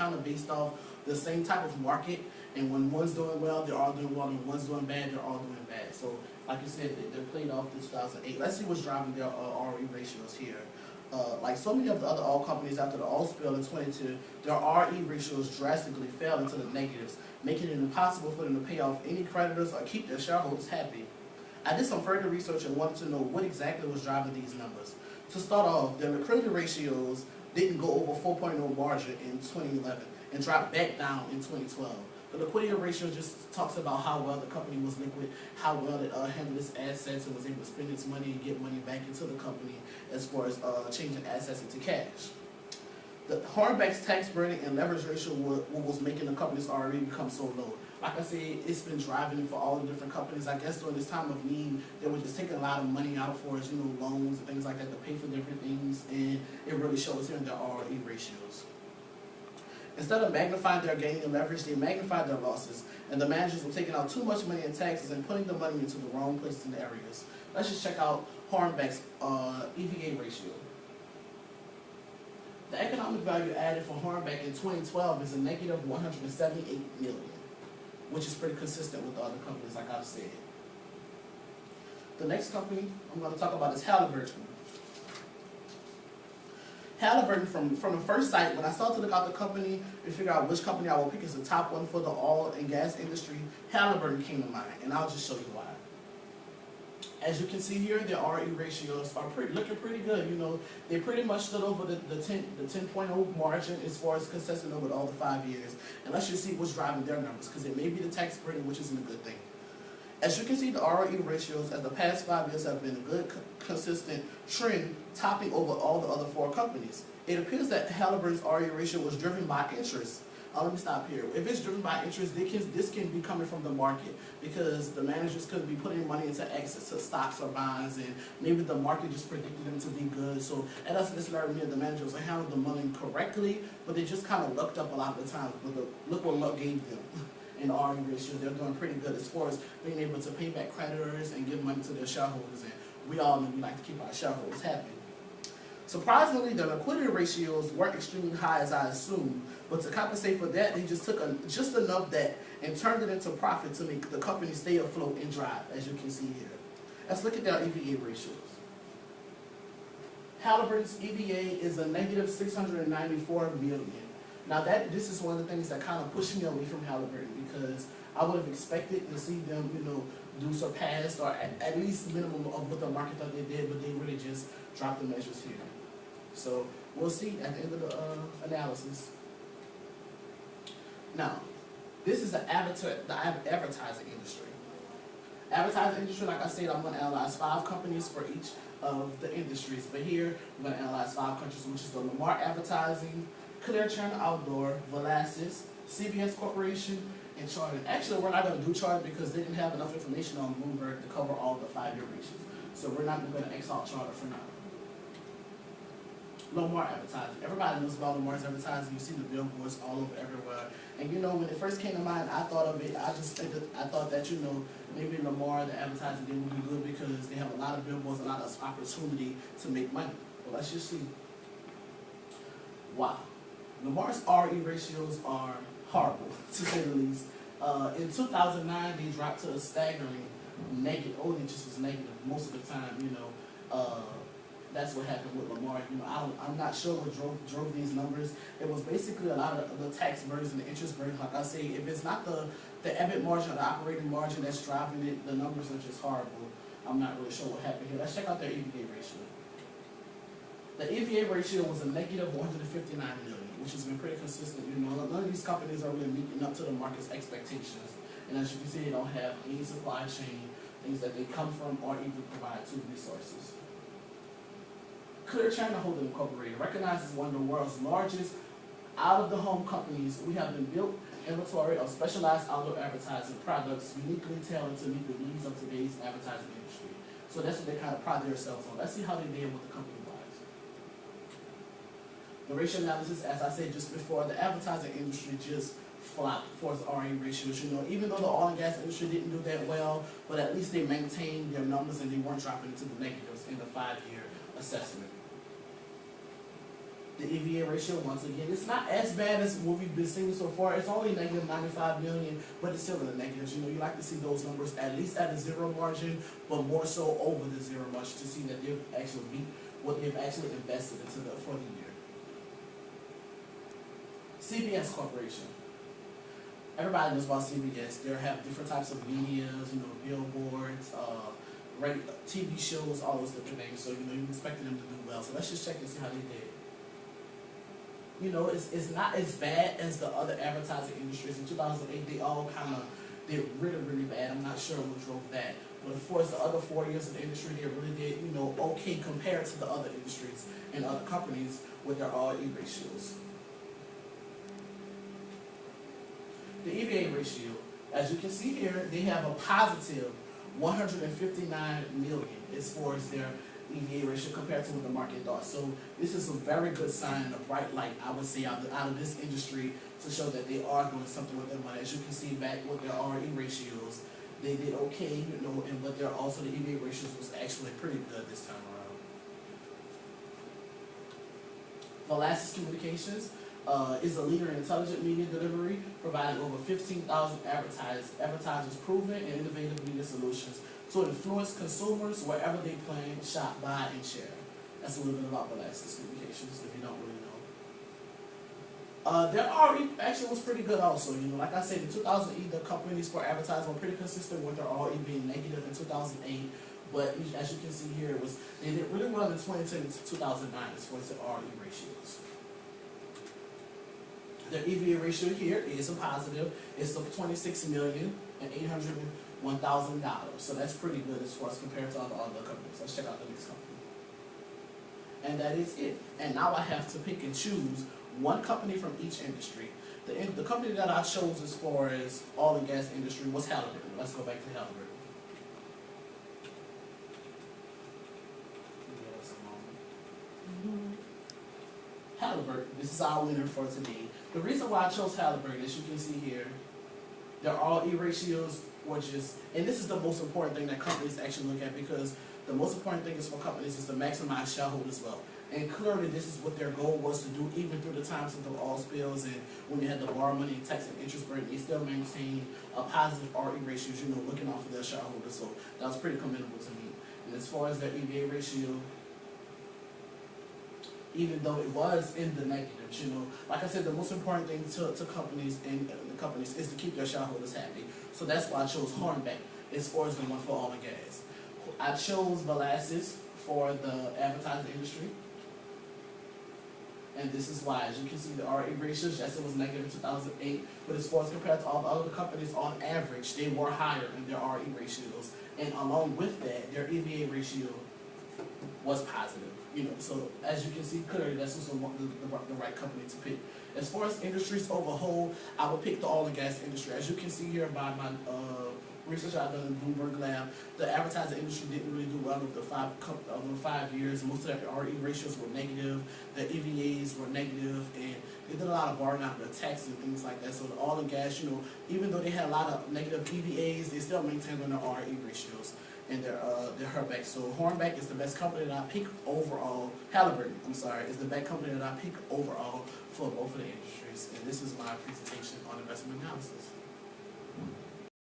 kind of based off the same type of market. And when one's doing well, they're all doing well, and when one's doing bad, they're all doing bad. So, like you said, they're played off the 2008. Let's see what's driving their ROE ratios here. Like so many of the other oil companies after the oil spill in 22, their RE ratios drastically fell into the negatives, making it impossible for them to pay off any creditors or keep their shareholders happy. I did some further research and wanted to know what exactly was driving these numbers. To start off, their liquidity ratios didn't go over 4.0 margin in 2011 and dropped back down in 2012. The liquidity ratio just talks about how well the company was liquid, how well it handled its assets and was able to spend its money and get money back into the company as far as changing assets into cash. The Hornbeck's tax burden and leverage ratio was making the company's ROE become so low. Like I said, it's been driving it for all the different companies. I guess during this time of need, they were just taking a lot of money out for us, loans and things like that to pay for different things, and it really shows here in their ROE ratios. Instead of magnifying their gain and leverage, they magnified their losses, and the managers were taking out too much money in taxes and putting the money into the wrong places and areas. Let's just check out Hornbeck's EVA ratio. The economic value added for Hornbeck in 2012 is a negative 178 million, which is pretty consistent with the other companies, like I've said. The next company I'm going to talk about is Halliburton. Halliburton, from the first sight, when I started to look at the company and figure out which company I will pick as the top one for the oil and gas industry, Halliburton came to mind, and I'll just show you why. As you can see here, their RE ratios are looking pretty good. They pretty much stood over the 10.0 margin as far as consistent over all the 5 years. And let's just see what's driving their numbers, because it may be the tax burden, which isn't a good thing. As you can see, the ROE ratios as the past 5 years have been a good, consistent trend, topping over all the other 4 companies. It appears that Halliburton's ROE ratio was driven by interest. Let me stop here. If it's driven by interest, this can be coming from the market, because the managers could be putting money into exits to stocks or bonds, and maybe the market just predicted them to be good. So it doesn't necessarily mean the managers handled the money correctly, but they just kind of lucked up a lot of the times. But look what luck gave them. In the RE ratio, they're doing pretty good as far as being able to pay back creditors and give money to their shareholders. And we all know we like to keep our shareholders happy. Surprisingly, the liquidity ratios weren't extremely high as I assumed, but to compensate for that, they just took just enough that and turned it into profit to make the company stay afloat and drive, as you can see here. Let's look at their EVA ratios. Halliburton's EVA is a negative 694 million. Now this is one of the things that kind of pushed me away from Halliburton, because I would have expected to see them, do surpass or at least minimum of what the market thought they did, but they really just dropped the measures here. So we'll see at the end of the analysis. Now, this is the advertising industry. Advertising industry, like I said, I'm going to analyze 5 companies for each of the industries. But here, I'm going to analyze 5 countries, which is the Lamar Advertising, Clear Channel Outdoor, Velasquez, CBS Corporation, and Charter. Actually, we're not going to do Charter because they didn't have enough information on Bloomberg to cover all the 5-year ratios. So we're not going to X out Charter for now. Lamar Advertising. Everybody knows about Lamar's advertising. You see the billboards all over everywhere. And when it first came to mind, I thought of it. I thought that maybe Lamar, the advertising, they would be good because they have a lot of billboards, a lot of opportunity to make money. But let's just see. Wow. Lamar's RE ratios are horrible, to say the least. In 2009, they dropped to a staggering negative. Oh, they just was negative most of the time. That's what happened with Lamar. I'm not sure what drove these numbers. It was basically a lot of the tax burdens and the interest burdens. Like I say, if it's not the EBIT margin or the operating margin that's driving it, the numbers are just horrible. I'm not really sure what happened here. Let's check out their EVA ratio. The EVA ratio was a negative 159 million, which has been pretty consistent. None of these companies are really meeting up to the market's expectations. And as you can see, they don't have any supply chain, things that they come from or even provide to resources. Clear Channel Holding Incorporated, recognized as one of the world's largest out-of-the-home companies. We have been built inventory of specialized outdoor advertising products uniquely tailored to meet the needs of today's advertising industry. So that's what they kind of pride themselves on. Let's see how they did with the company-wise. The ratio analysis, as I said just before, the advertising industry just flopped for its RE ratios. Even though the oil and gas industry didn't do that well, but at least they maintained their numbers and they weren't dropping into the negatives in the 5-year assessment. The EVA ratio, once again, it's not as bad as what we've been seeing so far. It's only negative 95 million, but it's still in the negatives. You know, you like to see those numbers at least at a zero margin, but more so over the zero margin to see that they've actually beat what they've actually invested into for the year. CBS Corporation. Everybody knows about CBS. They have different types of medias, you know, billboards, TV shows, all those different things. So, you know, you're expecting them to do well. So let's just check and see how they did. You know, it's not as bad as the other advertising industries. In 2008, they all kind of did really, really bad. I'm not sure what drove that. But of course, the other 4 years of the industry, they really did, you know, okay compared to the other industries and other companies with their RE ratios. The EVA ratio, as you can see here, they have a positive 159 million as far as their EVA ratio compared to what the market thought. So this is a very good sign, a bright light, I would say, out of this industry to show that they are doing something with their money. As you can see back with their RE ratios, they did okay, you know, and but they're also the EVA ratios was actually pretty good this time around. Velasquez Communications is a leader in intelligent media delivery, providing over 15,000 advertisers proven and innovative media solutions to influence consumers wherever they plan, shop, buy, and share. That's a little bit about Velasquez Communications if you don't really know. Their RE actually was pretty good also. You know, like I said, in 2008, the companies for advertising were pretty consistent with their RE being negative in 2008. But as you can see here, they did really well in 2010 to 2009 as far as the RE ratios. The EVA ratio here is a positive. It's $26,801,000. So that's pretty good as far as compared to all the other companies. Let's check out the next company. And that is it. And now I have to pick and choose one company from each industry. The company that I chose as far as oil and gas industry was Halliburton. Let's go back to Halliburton. Halliburton, this is our winner for today. The reason why I chose Halliburton, as you can see here, their RE ratios were just, and this is the most important thing that companies actually look at, because the most important thing is for companies is to maximize shareholders' wealth. And clearly this is what their goal was to do, even through the times of the oil spills and when they had to borrow money and tax and interest burden, they still maintained a positive RE ratios, you know, looking out for their shareholders. So that was pretty commendable to me. And as far as their EVA ratio, even though it was in the negatives, you know, like I said, the most important thing to companies and the companies is to keep their shareholders happy. So that's why I chose Hornbeck as far as the one for oil and gas. I chose Velasquez for the advertising industry. And this is why, as you can see, the RE ratios, yes, it was negative in 2008, but as far as compared to all the other companies, on average, they were higher in their RE ratios. And along with that, their EVA ratio was positive. You know, so as you can see clearly, that's also the right company to pick. As far as industries overall, I would pick the oil and gas industry. As you can see here by my research I've done in Bloomberg Lab, the advertising industry didn't really do well over the 5 years. Most of their RE ratios were negative, the EVAs were negative, and they did a lot of borrowing out of the taxes and things like that. So the oil and gas, you know, even though they had a lot of negative EVAs, they still maintained on their RE ratios and their Hornbeck. So Hornbeck is the best company that I pick overall. Halliburton, I'm sorry, is the best company that I pick overall for both of the industries. And this is my presentation on investment analysis.